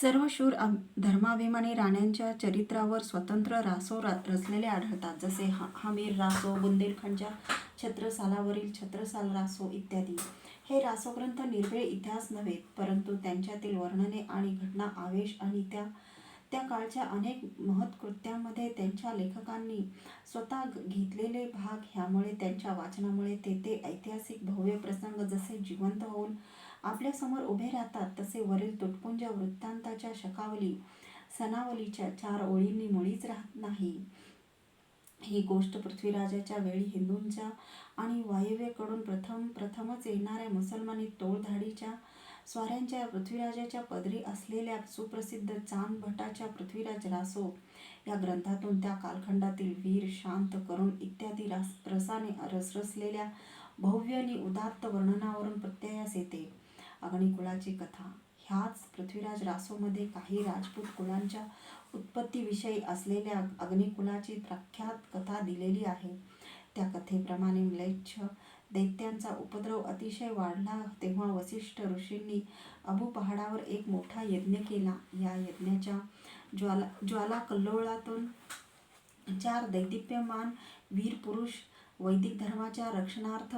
सर्व शूर धर्माभिमानी राण्यांच्या चरित्रावर स्वतंत्र रासो रचलेले आढळतात, जसे हमीर रासो, बुंदेलखंडच्या छत्रसालावरील छत्रसाल रासो इत्यादी. हे रासोग्रंथ निर्भीड इतिहास नव्हेत, परंतु त्यांच्यातील वर्णने आणि घटना, आवेश आणि त्या काळच्या अनेक महत्कृत्यांमध्ये त्यांच्या लेखकांनी स्वतः घेतलेले भाग, ह्यामुळे त्यांच्या वाचनामुळे ते ऐतिहासिक भव्य प्रसंग जसे जिवंत होऊन आपल्यासमोर उभे राहतात, तसे वरील तुटपुंज वृत्तांताच्या शकावली सनावलीच्या 4 ओळींनी मुळीच राहत नाही. ही गोष्ट पृथ्वीराजाच्या वेळी हिंदूंच्या आणि वायव्येकडून प्रथमच येणाऱ्या मुसलमानी टोळधाडीच्या स्वाऱ्यांच्या पृथ्वीराजाच्या पदरी असलेल्या सुप्रसिद्ध चांद भटाच्या पृथ्वीराज रासो या ग्रंथातून त्या कालखंडातील वीर, शांत, करुण इत्यादी रसाने रसरसलेल्या भव्य आणि उदात्त वर्णनावरून प्रत्ययास येते. अग्निकुळाची कथा. ह्याच पृथ्वीराज रासोमध्ये काही राजपूत कुळांच्या उत्पत्तीविषयी असलेल्या अग्निकुलाची प्रख्यात कथा दिलेली आहे. त्या कथेप्रमाणे म्लेच्छ दैत्यांचा उपद्रव अतिशय वाढला तेव्हा वसिष्ठ ऋषींनी अबू पहाडावर एक मोठा यज्ञ केला. या यज्ञाच्या ज्वालाकल्लोळातून 4 दैदिप्यमान वीर पुरुष वैदिक धर्माच्या रक्षणार्थ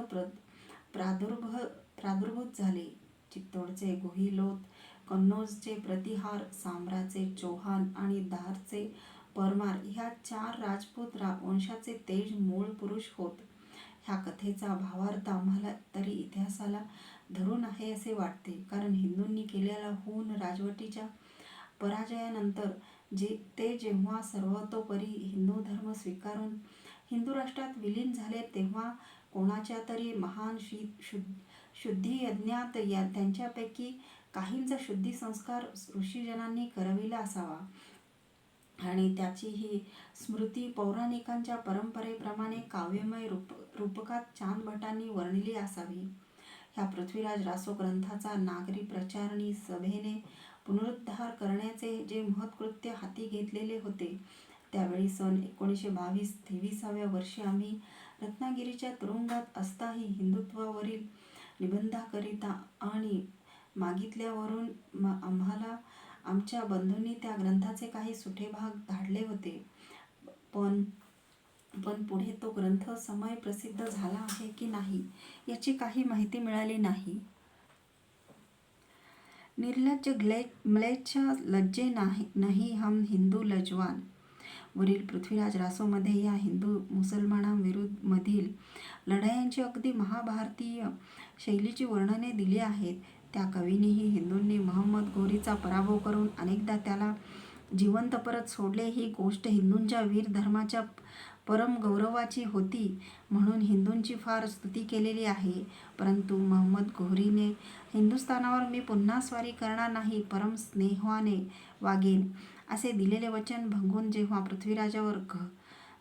प्रादुर्भूत झाले. चित्तोडचे गुहिलोत, कन्नौजचे प्रतिहार, सांबराचे चौहान आणि धारचे परमार ह्या 4 राजपूत वंशाचे तेज मूळ पुरुष होत. ह्या कथेचा भावार्थ आम्हाला तरी इतिहासाला धरून आहे असे वाटते, कारण हिंदूंनी केलेल्या हूण राजवटीच्या पराजयानंतर ते जेव्हा सर्वतोपरी हिंदू धर्म स्वीकारून हिंदू राष्ट्रात विलीन झाले, तेव्हा कोणाच्या तरी महान शुद्धियज्ञात त्यांच्यापैकी काहींचा शुद्धी संस्कार ऋषीजनांनी करविला असावा आणि त्याची ही स्मृती पौराणिकांच्या परंपरेप्रमाणे काव्यमय रूपकात चांद भटांनी वर्णिली असावी. ह्या पृथ्वीराज रासो ग्रंथाचा नागरी प्रचारणी सभेने पुनरुद्धार करण्याचे जे महत्कृत्य हाती घेतलेले होते, त्यावेळी सन 1922 23व्या वर्षी आम्ही रत्नागिरीच्या तुरुंगात असताही हिंदुत्वावरील निबंधाकरिता आणि मागितल्यावरून आम्हाला आमच्या बंधूंनी त्या ग्रंथाचे काही सुटे भाग धाडले होते, पण पुढे तो ग्रंथ समय प्रसिद्ध झाला आहे की नाही याची काही माहिती मिळाली नाही. निर्लज्ज म्लेच्छ लज्जे नहीं हम हिंदू लजवान. वरील पृथ्वीराज रासोमध्ये या हिंदू मुसलमानांमधील लढायांची अगदी महाभारतीय शैलीची वर्णने दिली आहेत. त्या कवीनेही हिंदूंनी महंमद घोरीचा पराभव करून अनेकदा त्याला जिवंत परत सोडले. ही गोष्ट हिंदूंच्या वीर धर्माच्या परम गौरवाची होती म्हणून हिंदूंची फार स्तुती केलेली आहे. परंतु महंमद घोरीने हिंदुस्थानावर मी पुन्हा स्वारी करणार नाही, परम स्नेहाने वागेन असे दिलेले वचन भंगून जेव्हा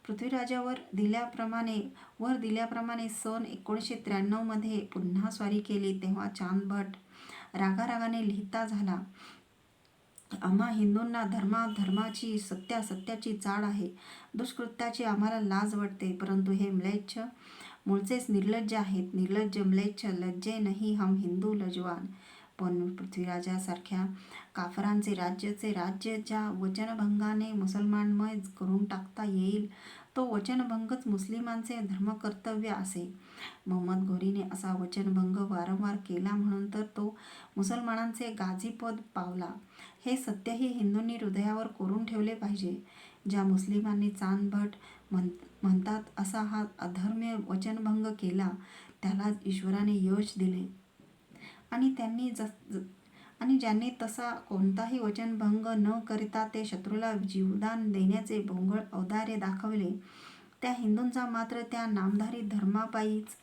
पृथ्वीराजावर दिल्याप्रमाणे सन 1993 मध्ये पुन्हा स्वारी केली, तेव्हा चांद भट रागारागाने लिहिता झाला. आम्हा हिंदूंना धर्माची सत्याची चाड आहे. दुष्कृत्याची आम्हाला लाज वाटते, परंतु हे म्लेच्छ मूळचेच निर्लज्ज आहेत. निर्लज्ज म्लेच्छ लज्जे नहीं हम हिंदू लजवान. पण पृथ्वीराजासारख्या काफरांचे राज्य ज्या वचनभंगाने मुसलमानमय करून टाकता येईल, तो वचनभंगच मुस्लिमांचे धर्मकर्तव्य असे. महंमद घोरीने असा वचनभंग वारंवार केला म्हणून तर तो मुसलमानांचे गाझीपद पावला. हे सत्यही हिंदूंनी हृदयावर कोरून ठेवले पाहिजे. ज्या मुस्लिमांनी चांद भट म्हणतात असा हा अधर्म्य वचनभंग केला, त्यालाच ईश्वराने यश दिले आणि ज्यांनी तसा कोणताही वचनभंग न करिता ते शत्रूला जीवदान देण्याचे भोंगळ औदार्य दाखवले, त्या हिंदूंचा मात्र त्या नामधारी धर्मापायीच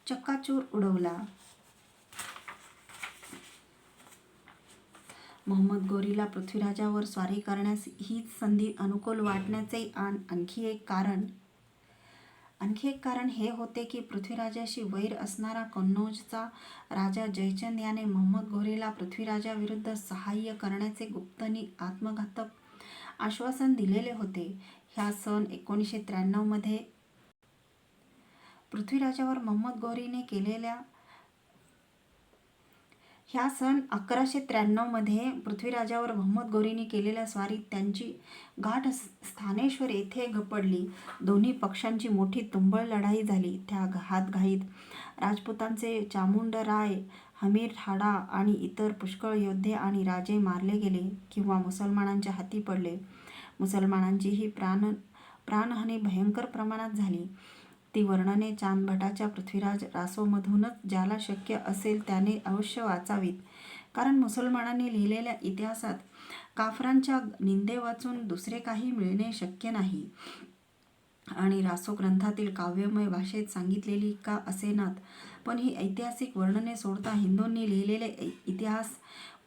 चक्काचूर उडवला. महंमद घोरीला पृथ्वीराजावर स्वारी करण्यास हीच संधी अनुकूल वाटण्याचे आणखी एक कारण हे होते की पृथ्वीराजाशी वैर असणारा कन्नौजचा राजा जयचंद याने महंमद घोरीला पृथ्वीराजाविरुद्ध सहाय्य करण्याचे गुप्तनी आत्मघातक आश्वासन दिलेले होते. ह्या सन 1993 मध्ये पृथ्वीराजावर महंमद घोरीने केलेल्या ह्या सन 1193 पृथ्वीराजावर मोहम्मद घोरीने केलेल्या स्वारीत त्यांची गाठ स्थानेश्वर येथे पडली. दोन्ही पक्षांची मोठी तुंबळ लढाई झाली. त्या हातघाईत राजपुतांचे चामुंडराय, हमीर ठाडा आणि इतर पुष्कळ योद्धे आणि राजे मारले गेले किंवा मुसलमानांच्या हाती पडले. मुसलमानांची ही प्राणहानी भयंकर प्रमाणात झाली. ती वर्णने चांदभटाच्या पृथ्वीराज रासोमधूनच ज्याला शक्य असेल त्याने अवश्य वाचावीत, कारण मुसलमानांनी लिहिलेल्या इतिहासात काफरांच्या निंदेवाचून दुसरे काही मिळणे शक्य नाही. आणि रासो ग्रंथातील काव्यमय भाषेत सांगितलेली का असेनात, पण ही ऐतिहासिक वर्णने सोडता हिंदूंनी लिहिलेले इतिहास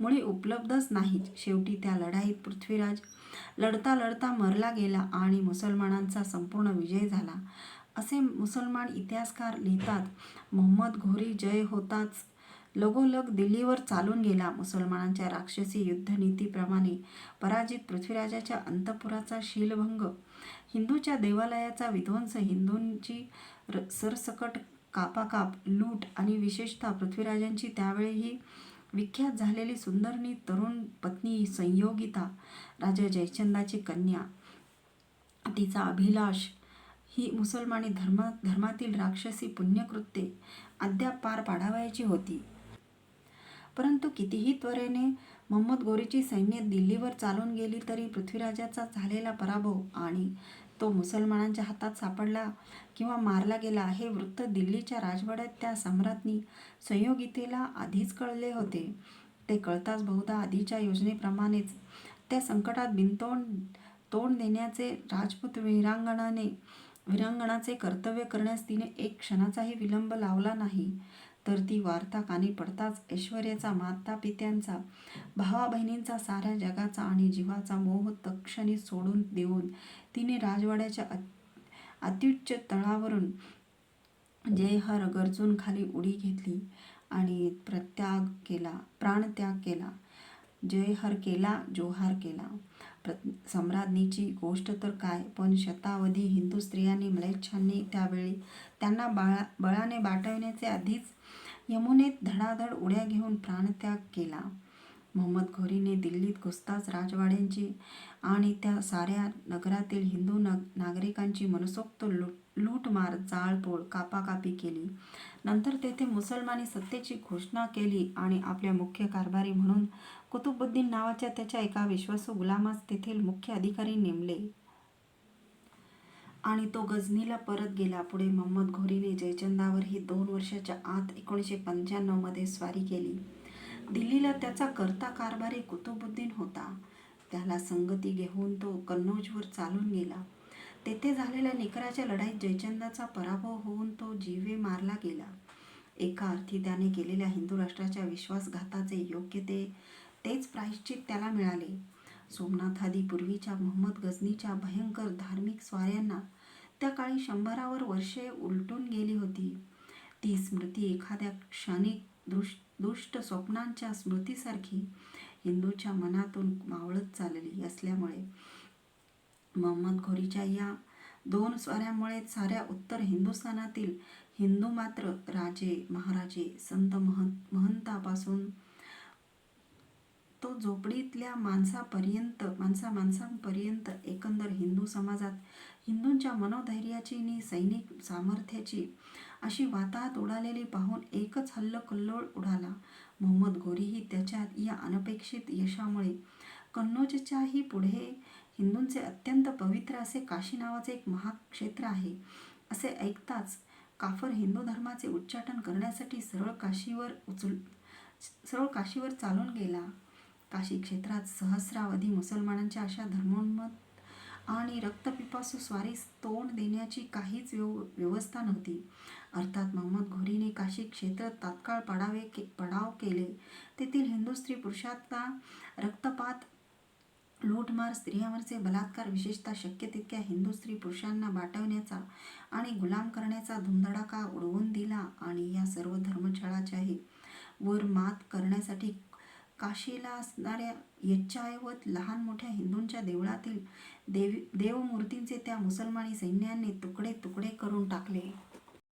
मुळी उपलब्धच नाहीत. शेवटी त्या लढाईत पृथ्वीराज लढता लढता मरला गेला आणि मुसलमानांचा संपूर्ण विजय झाला, असे मुसलमान इतिहासकार लिहितात. मोहम्मद घोरी जय होताच लगोलग दिल्लीवर चालून गेला. मुसलमानांच्या राक्षसी युद्धनीतीप्रमाणे पराजित पृथ्वीराजाच्या अंतपुराचा शीलभंग, हिंदूच्या देवालयाचा विध्वंस, हिंदूंची सरसकट कापाकाप, लूट आणि विशेषतः पृथ्वीराजांची त्यावेळीही विख्यात झालेली सुंदरनी तरुण पत्नी संयोगिता, राजा जयचंदाची कन्या, तिचा अभिलाष, ही मुसलमानी धर्मातील राक्षसी पुण्यकृत्ये अद्याप पार पाडावयाची होती. परंतु कितीही त्वरेने मोहम्मद घोरीची सैन्य दिल्लीवर चालून गेली तरी पृथ्वीराजाचा झालेला पराभव आणि तो मुसलमानांच्या हातात सापडला किंवा मारला गेला हे वृत्त दिल्लीच्या राजवाड्यात त्या सम्राज्ञी संयोगितेला आधीच कळले होते. ते कळताच बहुधा आधीच्या योजनेप्रमाणेच त्या संकटात तोंड देण्याचे राजपूत वीरांगणाचे कर्तव्य करण्यास तिने एक क्षणाचाही विलंब लावला नाही. तर ती वार्ता कानी पडताच ऐश्वर्याचा, मातापित्यांचा, भावा-बहिणींचा, साऱ्या जगाचा आणि जीवाचा मोह तत्क्षणी सोडून देऊन तिने राजवाड्याच्या अत्युच्च तळावरून जयहर गर्जून खाली उडी घेतली आणि प्राणत्याग केला. जयहर केला, जोहार केला. सम्राज्ञीची गोष्ट तर काय, पण शतावधी हिंदू स्त्रियांनी, म्लेच्छांनी त्यावेळी त्यांना बळाने बाटविण्याचे आधीच यमुनेत धडाधड उड्या घेऊन प्राणत्याग केला. मोहम्मद घोरीने दिल्लीत घुसताच राजवाड्यांची आणि त्या साऱ्या नगरातील हिंदू नागरिकांची मनसोक्त लूटमार, जाळपोळ, कापाकापी केली. नंतर तेथे मुसलमानी सत्तेची घोषणा केली आणि आपल्या मुख्य कारभारी म्हणून कुतुबुद्दीन नावाच्या त्याच्या एका विश्वासू गुलामास तेथील मुख्य अधिकारी नेमले. आणि तो गझनीला परत गेला. पुढे मोहम्मद घोरीने जयचंदावरही 2 वर्षाच्या आत 1995 मध्ये स्वारी केली. दिल्लीला त्याचा कर्ता कारभारी कुतुबुद्दीन होता. त्याला संगती घेऊन तो कन्नौजवर चालून गेला. तेथे झालेल्या निकराच्या लढाईत जयचंदाचा पराभव होऊन तो जीवे मारला गेला. एका अर्थी त्याने केलेल्या हिंदू राष्ट्राच्या विश्वासघाताचे योग्य तेच प्रायश्चित त्याला मिळाले. सोमनाथादी पूर्वीच्या मोहम्मद गझनीच्या भयंकर धार्मिक स्वाऱ्यांना त्या काळी 100 वर्षे उलटून गेली होती. ती स्मृती एखाद्या क्षणिक दुष्ट स्वप्नांच्या स्मृतीसारखी हिंदूच्या मनातून मावळत चालली असल्यामुळे मोहम्मद घोरीच्या या 2 स्वाऱ्यांमुळे साऱ्या उत्तर हिंदुस्थानातील हिंदू मात्र राजे, महाराजे, संत महंतापासून तो झोपडीतल्या माणसापर्यंत एकंदर हिंदू समाजात हिंदूंच्या मनोधैर्याची नि सैनिक सामर्थ्याची अशी वाताहत उडालेली पाहून एकच हल्लोकल्लोळ उडाला. मोहम्मद घोरीही त्याच्या या अनपेक्षित यशामुळे कन्नौजच्याही पुढे हिंदूंचे अत्यंत पवित्र असे काशी नावाचे एक महाक्षेत्र आहे असे ऐकताच काफर हिंदू धर्माचे उच्चाटन करण्यासाठी सरळ काशीवर चालून गेला. काशी क्षेत्रात सहस्रावधी मुसलमानांच्या अशा धर्मोन्मत्त आणि रक्तपिपासू स्वारीस तोंड देण्याची काहीच व्यवस्था नव्हती. अर्थात मोहम्मद घोरीने काशी क्षेत्र तात्काळ पडाव केले. तेथील हिंदू स्त्री पुरुषांचा रक्तपात, लूटमार, स्त्रियांवरचे बलात्कार, विशेषतः शक्य तितक्या हिंदू स्त्री पुरुषांना बाटविण्याचा आणि गुलाम करण्याचा धुमधडाका उडवून दिला आणि या सर्व धर्मछळाच्याही वर मात करण्यासाठी काशीला असणाऱ्या यच्चाऐवत लहान मोठ्या हिंदूंच्या देवळातील देवमूर्तींचे त्या मुसलमानी सैन्याने तुकडे तुकडे करून टाकले.